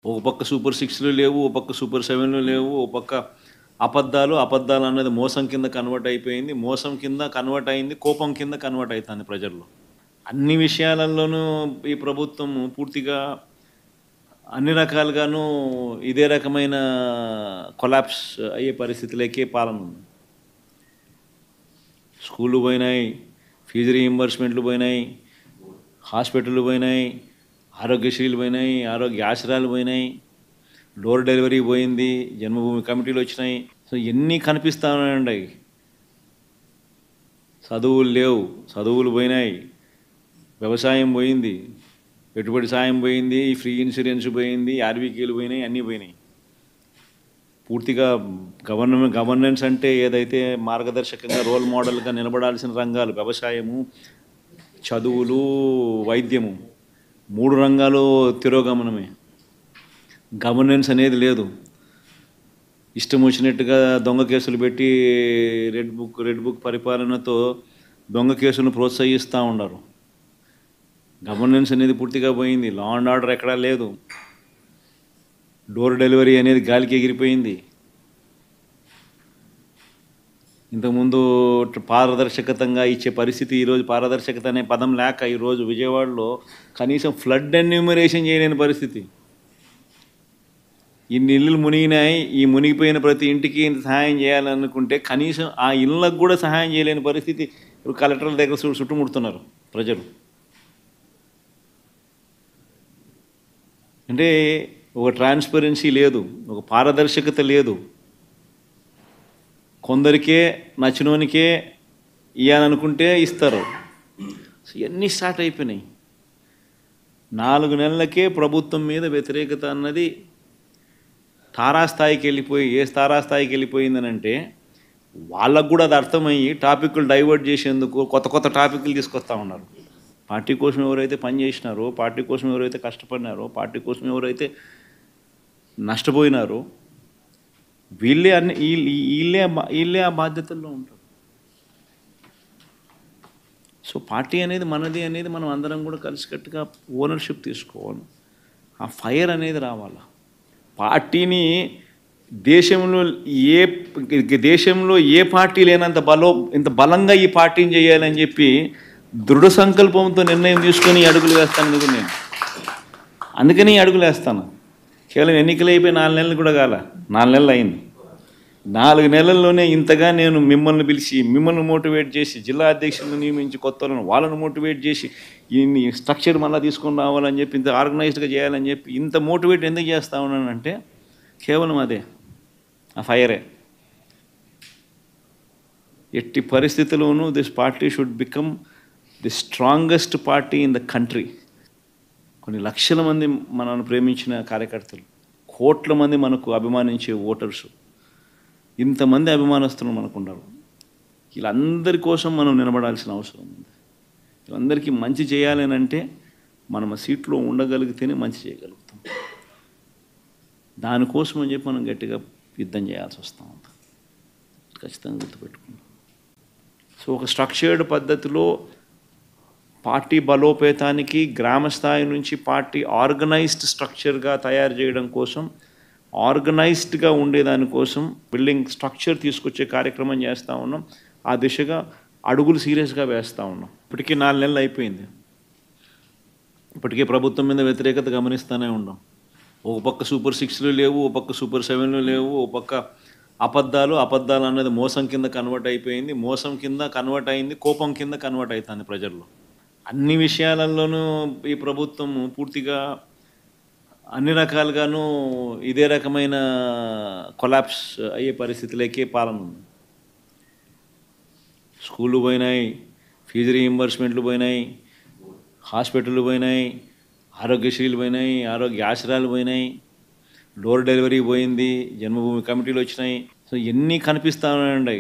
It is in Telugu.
ఒక పక్క సూపర్ సిక్స్లు లేవు, ఒక పక్క సూపర్ సెవెన్లు లేవు, ఒక పక్క అబద్ధాలు అన్నది మోసం కింద కన్వర్ట్ అయిపోయింది. మోసం కింద కన్వర్ట్ అయింది, కోపం కింద కన్వర్ట్ అవుతుంది ప్రజల్లో. అన్ని విషయాలలోనూ ఈ ప్రభుత్వం పూర్తిగా అన్ని రకాలుగాను ఇదే రకమైన కొలాప్స్ అయ్యే పరిస్థితిలోకే పాలన ఉంది. స్కూళ్ళు పోయినాయి, ఫీజు రీయింబర్స్మెంట్లు పోయినాయి, హాస్పిటళ్ళు పోయినాయి, ఆరోగ్యశ్రీలు పోయినాయి, ఆరోగ్య ఆశ్రయాలు పోయినాయి, డోర్ డెలివరీ పోయింది, జన్మభూమి కమిటీలు వచ్చినాయి. సో ఎన్ని కనిపిస్తూ ఉన్నాయండి. చదువులు లేవు, చదువులు పోయినాయి, వ్యవసాయం పోయింది, పెట్టుబడి సాయం పోయింది, ఫ్రీ ఇన్సూరెన్స్ పోయింది, ఆర్బీకేలు పోయినాయి, అన్నీ పోయినాయి. పూర్తిగా గవర్నెన్స్ అంటే ఏదైతే మార్గదర్శకంగా రోల్ మోడల్గా నిలబడాల్సిన రంగాలు వ్యవసాయము, చదువులు, వైద్యము, 3 రంగాలు తిరోగమనమే. గవర్నెన్స్ అనేది లేదు. ఇష్టం వచ్చినట్టుగా దొంగ కేసులు పెట్టి రెడ్ బుక్ పరిపాలనతో దొంగ కేసులను ప్రోత్సహిస్తూ ఉన్నారు. గవర్నెన్స్ అనేది పూర్తిగా పోయింది. లా అండ్ ఆర్డర్ ఎక్కడా లేదు. డోర్ డెలివరీ అనేది గాలికి ఎగిరిపోయింది. ఇంతకుముందు పారదర్శకతంగా ఇచ్చే పరిస్థితి ఈరోజు పారదర్శకత అనే పదం లేక ఈరోజు విజయవాడలో కనీసం ఫ్లడ్ ఎన్యూమరేషన్ చేయలేని పరిస్థితి. ఇన్ని ఇళ్ళు మునిగినాయి, ఈ మునిగిపోయిన ప్రతి ఇంటికి ఇంత సహాయం చేయాలనుకుంటే కనీసం ఆ ఇళ్ళకు కూడా సహాయం చేయలేని పరిస్థితి. ఇప్పుడు కలెక్టర్ల దగ్గర చుట్టుముడుతున్నారు ప్రజలు. అంటే ఒక ట్రాన్స్పరెన్సీ లేదు, ఒక పారదర్శకత లేదు. కొందరికే నచ్చినోనికే ఇవ్వాలనుకుంటే ఇస్తారు. సో ఇవన్నీ స్టార్ట్ అయిపోయినాయి. 4 నెలలకే ప్రభుత్వం మీద వ్యతిరేకత అన్నది తారాస్థాయికి వెళ్ళిపోయి, ఏ తారాస్థాయికి వెళ్ళిపోయిందని అంటే వాళ్ళకు కూడా అది అర్థమయ్యి టాపిక్లు డైవర్ట్ చేసేందుకు కొత్త టాపిక్లు తీసుకొస్తూ ఉన్నారు. పార్టీ కోసం ఎవరైతే పనిచేసినారో, పార్టీ కోసం ఎవరైతే కష్టపడినారో, పార్టీ కోసం ఎవరైతే నష్టపోయినారో వీళ్ళే ఆ బాధ్యతల్లో ఉంటారు. సో పార్టీ అనేది మనది అనేది మనం అందరం కూడా కలిసికట్టుగా ఓనర్షిప్ తీసుకోవాలి. ఆ ఫైర్ అనేది రావాలి. పార్టీని దేశంలో ఏ పార్టీ లేనంత ఇంత బలంగా ఈ పార్టీని చేయాలని చెప్పి దృఢ సంకల్పంతో నిర్ణయం తీసుకొని అడుగులు వేస్తాను నేను. అందుకని అడుగులు వేస్తాను. కేవలం ఎన్నికలు అయిపోయి 4 నెలలు కూడా కాల, 4 నెలలు అయింది. 4 నెలల్లోనే ఇంతగా నేను మిమ్మల్ని పిలిచి, మిమ్మల్ని మోటివేట్ చేసి, జిల్లా అధ్యక్షులను నియమించి, కొత్త వాళ్ళను మోటివేట్ చేసి, ఈ స్ట్రక్చర్ మళ్ళీ తీసుకొని రావాలని చెప్పి, ఇంత ఆర్గనైజ్డ్గా చేయాలని చెప్పి ఇంత మోటివేట్ ఎందుకు చేస్తూ ఉన్నానంటే కేవలం అదే, ఆ ఫైరే. ఎట్టి పరిస్థితుల్లోనూ this party should become the strongest party in the country. కొన్ని లక్షల మంది మనల్ని ప్రేమించిన కార్యకర్తలు, కోట్ల మంది మనకు అభిమానించే ఓటర్సు, ఇంతమంది అభిమానస్తులు మనకున్నారు. వీళ్ళందరి కోసం మనం నిలబడాల్సిన అవసరం ఉంది. వీళ్ళందరికీ మంచి చేయాలని అంటే మనం ఆ సీట్లో ఉండగలిగితేనే మంచి చేయగలుగుతాం. దానికోసం అని చెప్పి మనం గట్టిగా యుద్ధం చేయాల్సి వస్తూ ఉంది. ఖచ్చితంగా గుర్తుపెట్టుకుంటాం. సో ఒక స్ట్రక్చర్డ్ పద్ధతిలో పార్టీ బలోపేతానికి గ్రామ స్థాయి నుంచి పార్టీ ఆర్గనైజ్డ్ స్ట్రక్చర్గా తయారు చేయడం కోసం, ఆర్గనైజ్డ్గా ఉండేదానికోసం బిల్డింగ్ స్ట్రక్చర్ తీసుకొచ్చే కార్యక్రమం చేస్తూ ఉన్నాం. ఆ దిశగా అడుగులు సీరియస్గా వేస్తూ ఉన్నాం. ఇప్పటికీ 4 నెలలు అయిపోయింది. ఇప్పటికే ప్రభుత్వం మీద వ్యతిరేకత గమనిస్తూనే ఉన్నాం. ఒక పక్క సూపర్ సిక్స్లు లేవు, ఒక పక్క సూపర్ సెవెన్లు లేవు, ఒక పక్క అబద్ధాలు అన్నది మోసం కింద కన్వర్ట్ అయిపోయింది. మోసం కింద కన్వర్ట్ అయింది, కోపం కింద కన్వర్ట్ అవుతుంది ప్రజల్లో. అన్ని విషయాలలోనూ ఈ ప్రభుత్వం పూర్తిగా అన్ని రకాలుగాను ఇదే రకమైన కొలాప్స్ అయ్యే పరిస్థితిలోకే పాలన ఉంది. స్కూళ్ళు పోయినాయి, ఫీజు రీయింబర్స్మెంట్లు పోయినాయి, హాస్పిటళ్ళు పోయినాయి, ఆరోగ్యశ్రీలు పోయినాయి, ఆరోగ్య ఆశ్రయాలు పోయినాయి, డోర్ డెలివరీ పోయింది, జన్మభూమి కమిటీలు వచ్చినాయి. సో ఎన్ని కనిపిస్తూ ఉన్నాయండి.